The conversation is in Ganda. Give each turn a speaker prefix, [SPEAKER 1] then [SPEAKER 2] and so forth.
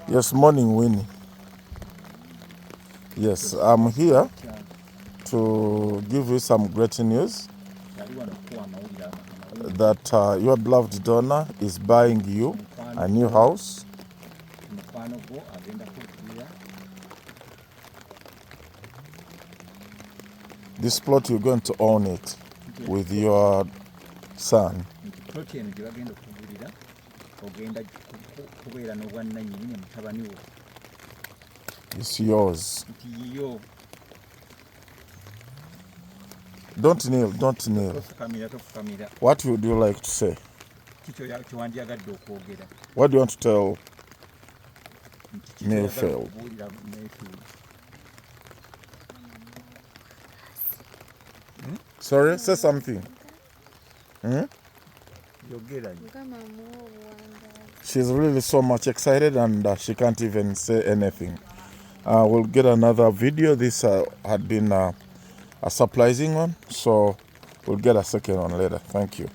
[SPEAKER 1] Yes, morning, Winnie. Yes, I'm here to give you some great news that your beloved donor is buying you a new house. This plot, you're going to own it with your son. It's yours. Don't kneel, don't kneel. What would you like to say? What do you want to tell Mayfields? Sorry, say something. She's really so much excited and she can't even say anything. We'll get another video. This had been a surprising one, so we'll get a second one later. Thank you.